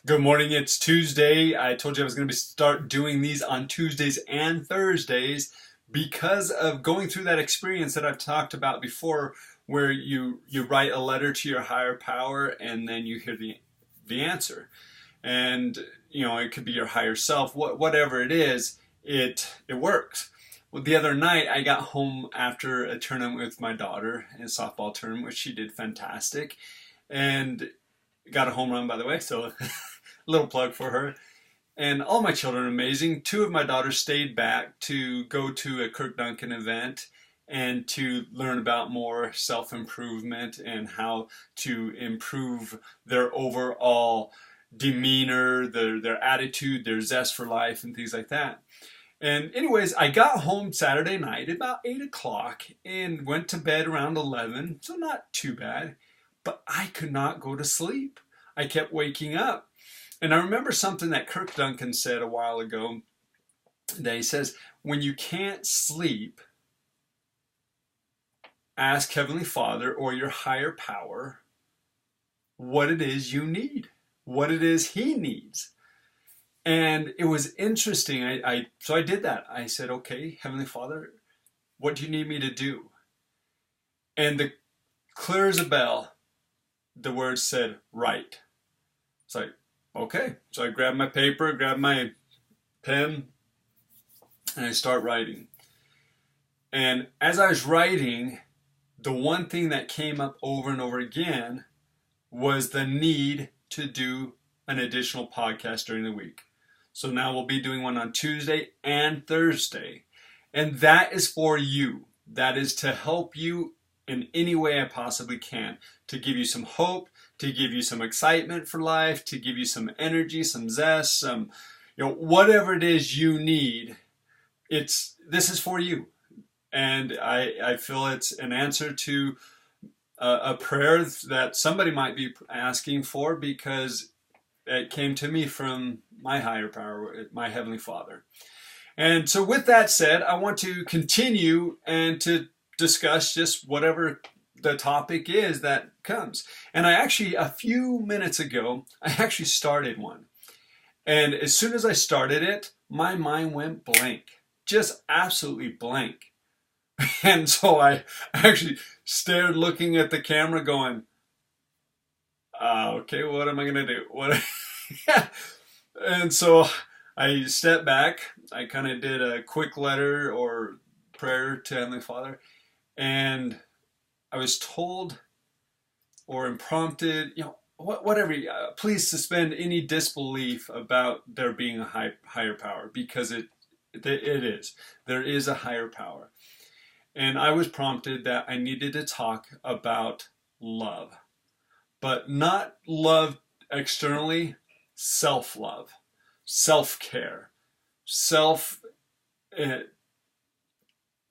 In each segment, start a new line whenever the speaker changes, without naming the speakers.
Good morning. It's Tuesday. I told you I was going to start doing these on Tuesdays and Thursdays because of going through that experience that I've talked about before, where you write a letter to your higher power and then you hear the answer. And it could be your higher self, whatever it is, it works. Well, the other night I got home after a tournament with my daughter, a softball tournament, which she did fantastic, and got a home run, by the way, so little plug for her. And all my children are amazing. Two of my daughters stayed back to go to a Kirk Duncan event and to learn about more self-improvement and how to improve their overall demeanor, their attitude, their zest for life, and things like that. And anyways, I got home Saturday night about 8 o'clock and went to bed around 11, so not too bad. But I could not go to sleep. I kept waking up. And I remember something that Kirk Duncan said a while ago. That he says, when you can't sleep, ask Heavenly Father or your higher power what it is you need, what it is He needs. And it was interesting. So I did that. I said, okay, Heavenly Father, what do you need me to do? And clear as a bell, the words said, write. It's like, okay. So I grabbed my paper, grabbed my pen, and I start writing. And as I was writing, the one thing that came up over and over again was the need to do an additional podcast during the week. So now we'll be doing one on Tuesday and Thursday. And that is for you. That is to help you in any way I possibly can, to give you some hope, to give you some excitement for life, to give you some energy, some zest, some, whatever it is you need. This is for you. And I feel it's an answer to a prayer that somebody might be asking for, because it came to me from my higher power, my Heavenly Father. And so with that said, I want to continue and to discuss just whatever the topic is that comes. And a few minutes ago, I actually started one. And as soon as I started it, my mind went blank, just absolutely blank. And so I actually stared looking at the camera going, okay, what am I going to do? What? And so I stepped back. I kind of did a quick letter or prayer to Heavenly Father. And I was told or prompted, whatever, please suspend any disbelief about there being a higher power, because it is. There is a higher power. And I was prompted that I needed to talk about love, but not love externally, self-love, self-care,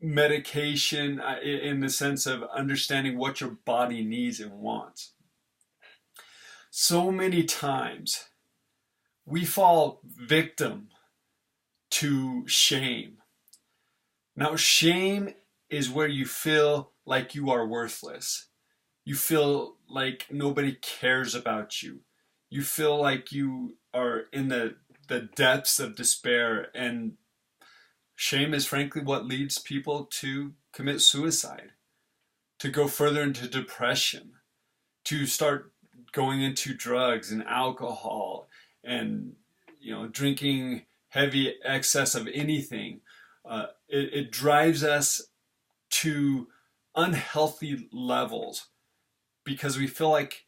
medication in the sense of understanding what your body needs and wants. So many times we fall victim to shame. Now, shame is where you feel like you are worthless. You feel like nobody cares about you. You feel like you are in the depths of despair, and shame is frankly what leads people to commit suicide, to go further into depression, to start going into drugs and alcohol and drinking heavy excess of anything. It drives us to unhealthy levels because we feel like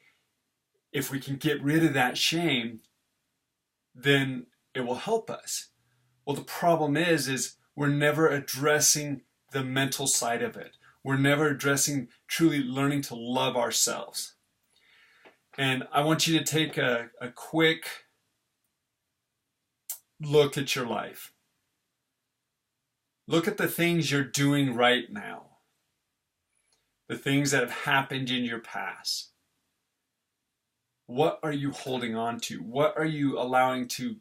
if we can get rid of that shame, then it will help us. Well, the problem is we're never addressing the mental side of it. We're never addressing truly learning to love ourselves. And I want you to take a quick look at your life. Look at the things you're doing right now. The things that have happened in your past. What are you holding on to? What are you allowing to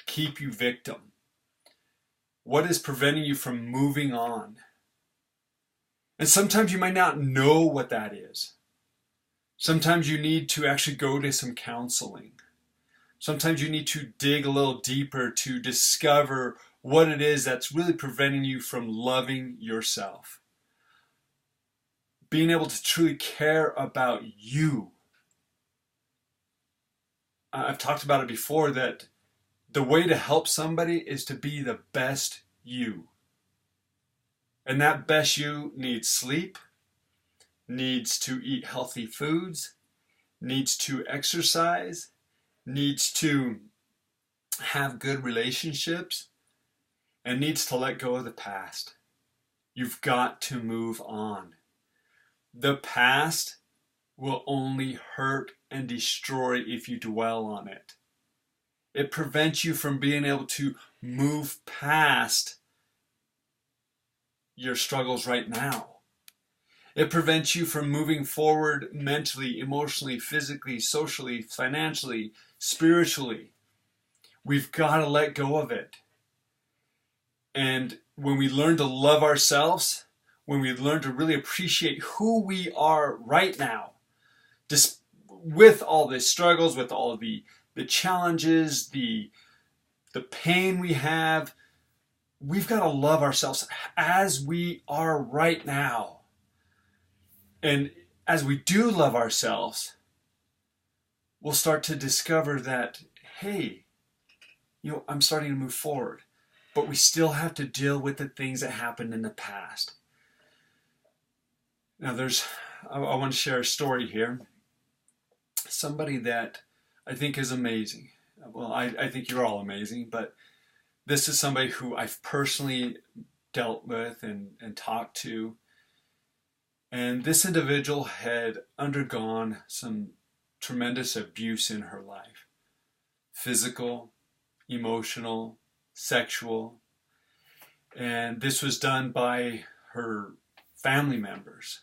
keep you victim? What is preventing you from moving on? And sometimes you might not know what that is. Sometimes you need to actually go to some counseling. Sometimes you need to dig a little deeper to discover what it is that's really preventing you from loving yourself. Being able to truly care about you. I've talked about it before that the way to help somebody is to be the best you. And that best you needs sleep, needs to eat healthy foods, needs to exercise, needs to have good relationships, and needs to let go of the past. You've got to move on. The past will only hurt and destroy if you dwell on it. It prevents you from being able to move past your struggles right now. It prevents you from moving forward mentally, emotionally, physically, socially, financially, spiritually. We've got to let go of it. And when we learn to love ourselves, when we learn to really appreciate who we are right now, just with all the struggles, with all the challenges, the pain we have, we've got to love ourselves as we are right now. And as we do love ourselves, we'll start to discover that, hey, I'm starting to move forward. But we still have to deal with the things that happened in the past. Now I want to share a story here. Somebody that I think is amazing. Well, I think you're all amazing, but this is somebody who I've personally dealt with and talked to. And this individual had undergone some tremendous abuse in her life. Physical, emotional, sexual. And this was done by her family members.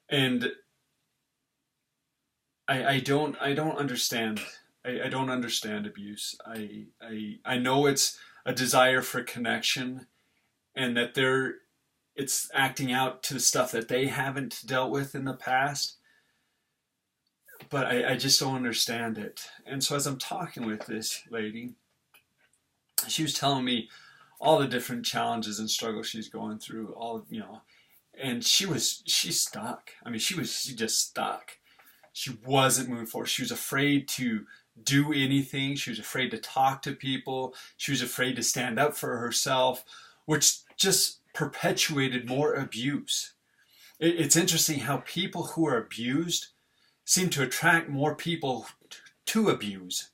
And I don't understand. I don't understand abuse. I know it's a desire for connection, and that it's acting out to stuff that they haven't dealt with in the past. But I just don't understand it. And so as I'm talking with this lady, she was telling me all the different challenges and struggles she's going through, and she's stuck. I mean, she just stuck. She wasn't moving forward. She was afraid to do anything. She was afraid to talk to people. She was afraid to stand up for herself, which just perpetuated more abuse. It's interesting how people who are abused seem to attract more people to abuse.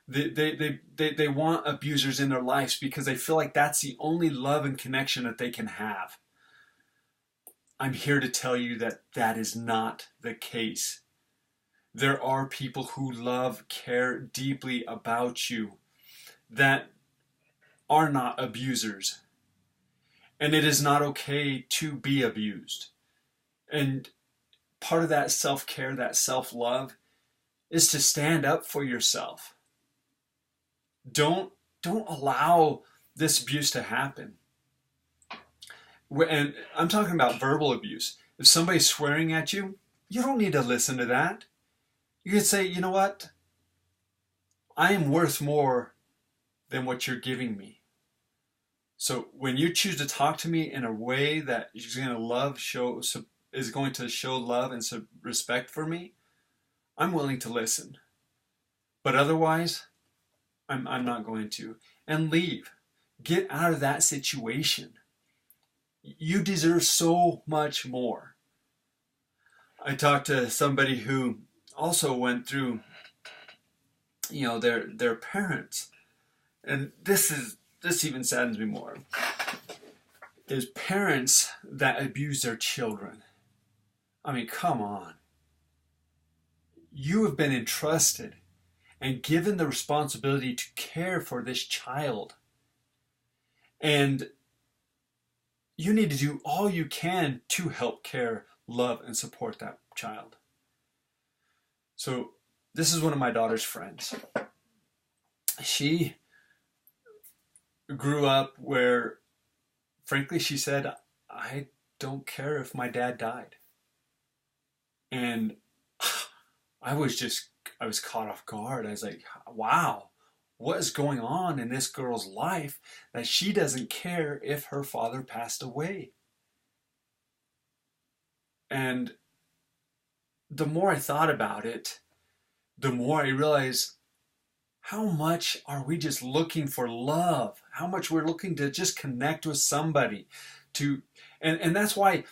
They want abusers in their lives because they feel like that's the only love and connection that they can have. I'm here to tell you that that is not the case. There are people who love, care deeply about you that are not abusers. And it is not okay to be abused. And part of that self-care, that self-love, is to stand up for yourself. Don't allow this abuse to happen. And I'm talking about verbal abuse. If somebody's swearing at you, you don't need to listen to that. You can say, you know what? I am worth more than what you're giving me. So when you choose to talk to me in a way that is going to show love and respect for me, I'm willing to listen. But otherwise, I'm not going to. And leave. Get out of that situation. You deserve so much more. I talked to somebody who also went through, their parents. And this even saddens me more. Is parents that abuse their children. I mean, come on. You have been entrusted and given the responsibility to care for this child. And you need to do all you can to help care, love, and support that child. So this is one of my daughter's friends. She grew up where, frankly, she said, I don't care if my dad died. And I was caught off guard. I was like, wow, what is going on in this girl's life that she doesn't care if her father passed away? And the more I thought about it, the more I realized how much are we just looking for love? How much we're looking to just connect with somebody, to and that's why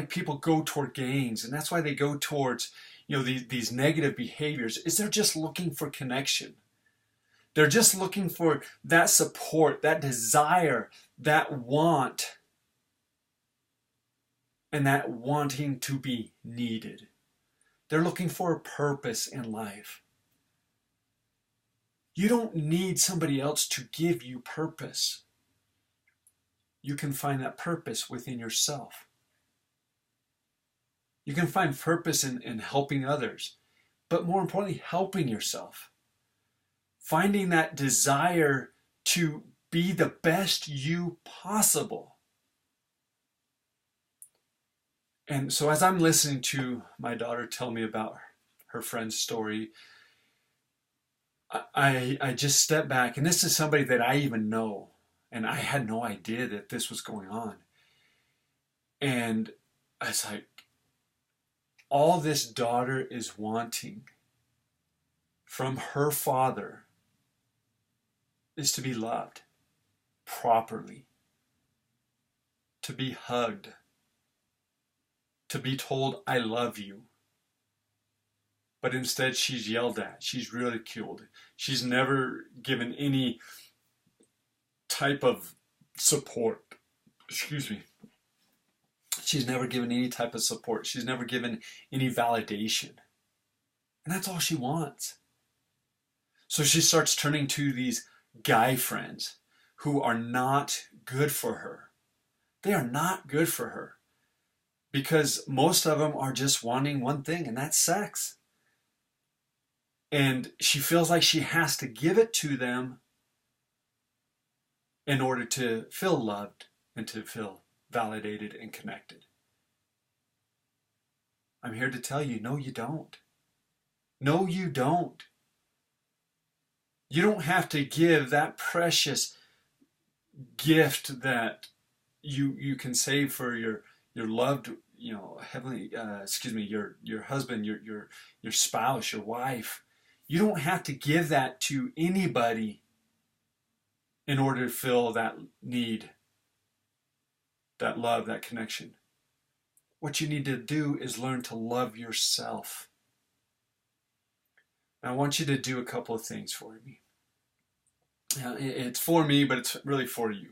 people go toward gangs, and that's why they go towards these negative behaviors, is they're just looking for connection. They're just looking for that support, that desire, that want, and that wanting to be needed. They're looking for a purpose in life. You don't need somebody else to give you purpose. You can find that purpose within yourself. You can find purpose in helping others, but more importantly, helping yourself. Finding that desire to be the best you possible. And so as I'm listening to my daughter tell me about her friend's story, I just step back, and this is somebody that I even know, and I had no idea that this was going on. And I was like, all this daughter is wanting from her father is to be loved properly, to be hugged, to be told, I love you. But instead she's yelled at, she's ridiculed. She's never given any type of support. Excuse me. She's never given any type of support. She's never given any validation. And that's all she wants. So she starts turning to these guy friends who are not good for her. They are not good for her. Because most of them are just wanting one thing, and that's sex. And she feels like she has to give it to them in order to feel loved and to feel validated and connected. I'm here to tell you, no, you don't. No, you don't. You don't have to give that precious gift that you can save for your loved, heavenly, your husband, your spouse, your wife. You don't have to give that to anybody in order to fill that need, that love, that connection. What you need to do is learn to love yourself. Now, I want you to do a couple of things for me. Now, it's for me, but it's really for you.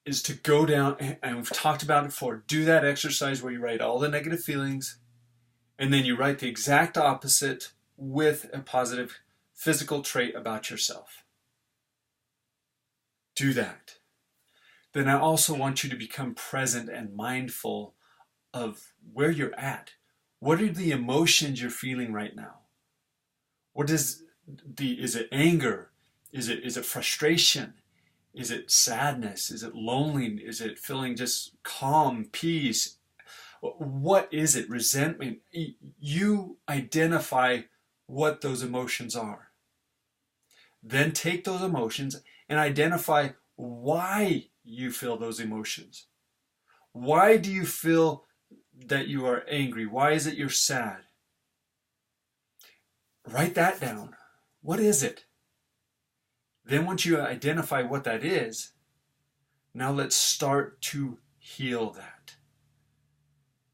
Is to go down, and we've talked about it before, do that exercise where you write all the negative feelings, and then you write the exact opposite with a positive physical trait about yourself. Do that. Then I also want you to become present and mindful of where you're at. What are the emotions you're feeling right now? Is it anger? Is it frustration? Is it sadness? Is it loneliness? Is it feeling just calm, peace? What is it? Resentment? You identify what those emotions are. Then take those emotions and identify why you feel those emotions. Why do you feel that you are angry? Why is it you're sad? Write that down. What is it? Then once you identify what that is, now let's start to heal that.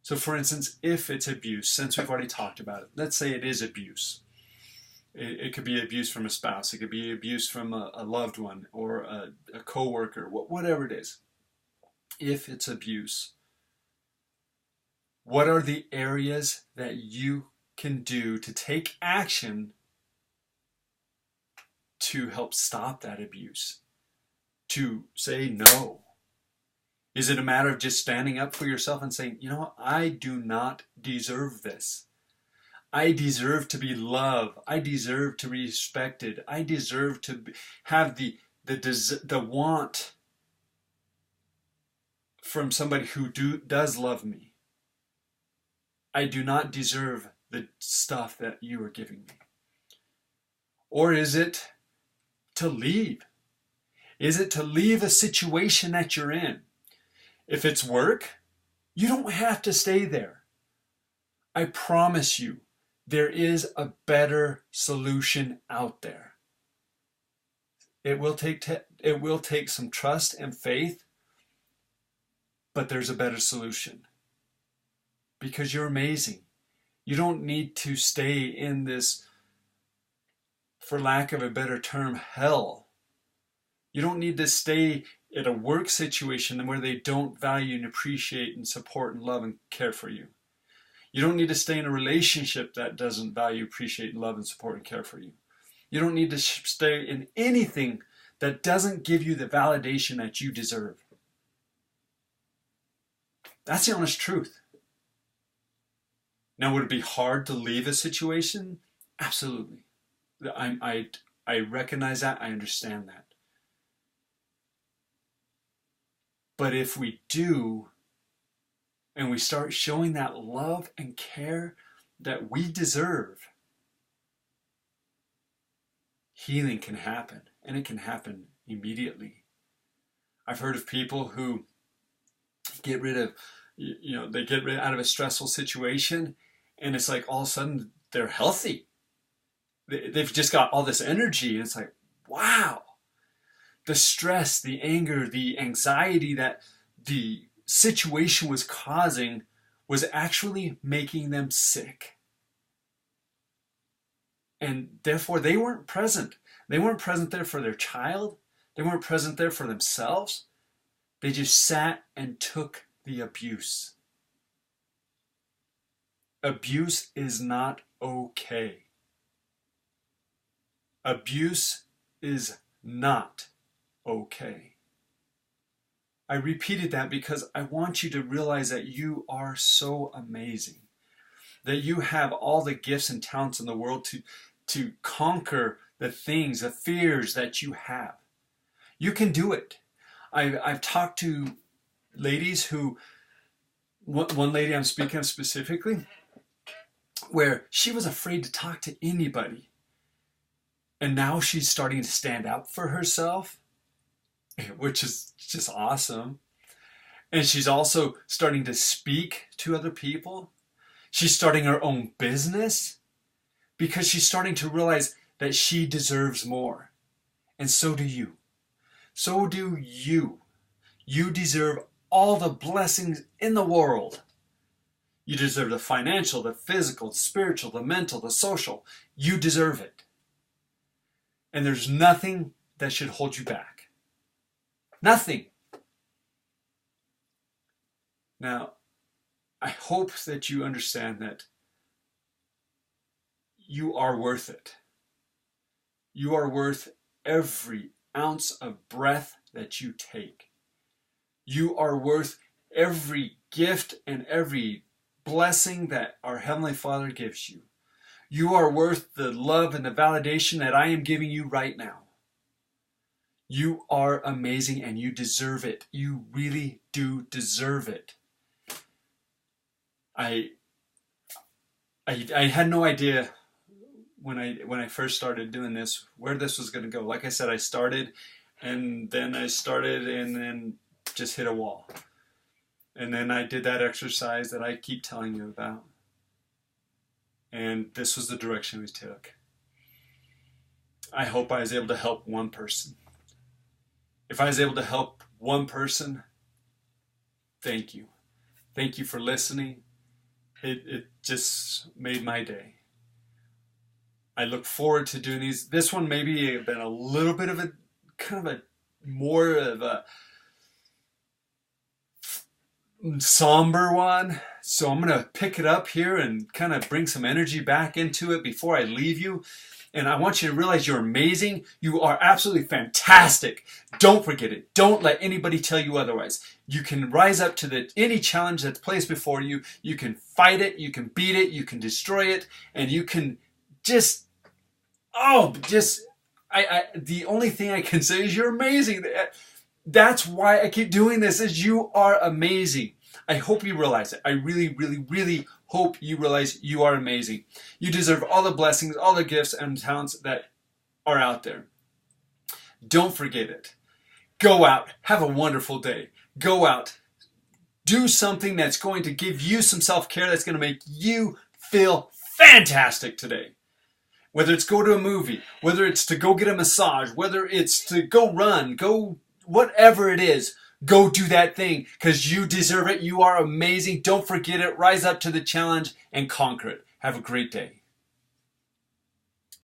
So for instance, if it's abuse, since we've already talked about it, let's say it is abuse. It could be abuse from a spouse. It could be abuse from a loved one or a coworker, whatever it is. If it's abuse, what are the areas that you can do to take action to help stop that abuse? To say no? Is it a matter of just standing up for yourself and saying, you know what, I do not deserve this. I deserve to be loved. I deserve to be respected. I deserve to have the want from somebody who does love me. I do not deserve the stuff that you are giving me? Or is it to leave? Is it to leave a situation that you're in? If it's work, you don't have to stay there. I promise you, there is a better solution out there. It will take some trust and faith, but there's a better solution. Because you're amazing. You don't need to stay in this, for lack of a better term, hell. You don't need to stay in a work situation where they don't value and appreciate and support and love and care for you. You don't need to stay in a relationship that doesn't value, appreciate, and love and support and care for you. You don't need to stay in anything that doesn't give you the validation that you deserve. That's the honest truth. Now, would it be hard to leave a situation? Absolutely. I recognize that. I understand that. But if we do, and we start showing that love and care that we deserve, healing can happen, and it can happen immediately. I've heard of people who get rid of, they get rid out of a stressful situation, and it's like all of a sudden they're healthy. They've just got all this energy, and it's like, wow. The stress, the anger, the anxiety that the situation was causing was actually making them sick. And therefore, they weren't present. They weren't present there for their child. They weren't present there for themselves. They just sat and took the abuse. Abuse is not okay. Abuse is not okay. I repeated that because I want you to realize that you are so amazing. That you have all the gifts and talents in the world to conquer the things, the fears that you have. You can do it. I've talked to ladies who, one lady I'm speaking of specifically, where she was afraid to talk to anybody. And now she's starting to stand up for herself, which is just awesome. And she's also starting to speak to other people. She's starting her own business because she's starting to realize that she deserves more. And so do you. So do you. You deserve all the blessings in the world. You deserve the financial, the physical, the spiritual, the mental, the social. You deserve it. And there's nothing that should hold you back. Nothing. Now, I hope that you understand that you are worth it. You are worth every ounce of breath that you take. You are worth every gift and every blessing that our Heavenly Father gives you. You are worth the love and the validation that I am giving you right now. You are amazing and you deserve it. You really do deserve it. I had no idea when I first started doing this where this was going to go. Like I said, I started and then just hit a wall. And then I did that exercise that I keep telling you about. And this was the direction we took. I hope I was able to help one person. If I was able to help one person, thank you. Thank you for listening. It just made my day. I look forward to doing these. This one maybe been a little bit of a kind of a more of a somber one. So I'm going to pick it up here and kind of bring some energy back into it before I leave you. And I want you to realize you're amazing. You are absolutely fantastic. Don't forget it. Don't let anybody tell you otherwise. You can rise up to any challenge that's placed before you. You can fight it. You can beat it. You can destroy it. And you can the only thing I can say is you're amazing. That's why I keep doing this, is you are amazing. I hope you realize it. I really, really, really hope you realize you are amazing. You deserve all the blessings, all the gifts and talents that are out there. Don't forget it. Go out. Have a wonderful day. Go out. Do something that's going to give you some self-care, that's going to make you feel fantastic today. Whether it's go to a movie, whether it's to go get a massage, whether it's to go run, go whatever it is, go do that thing because you deserve it. You are amazing. Don't forget it. Rise up to the challenge and conquer it. Have a great day.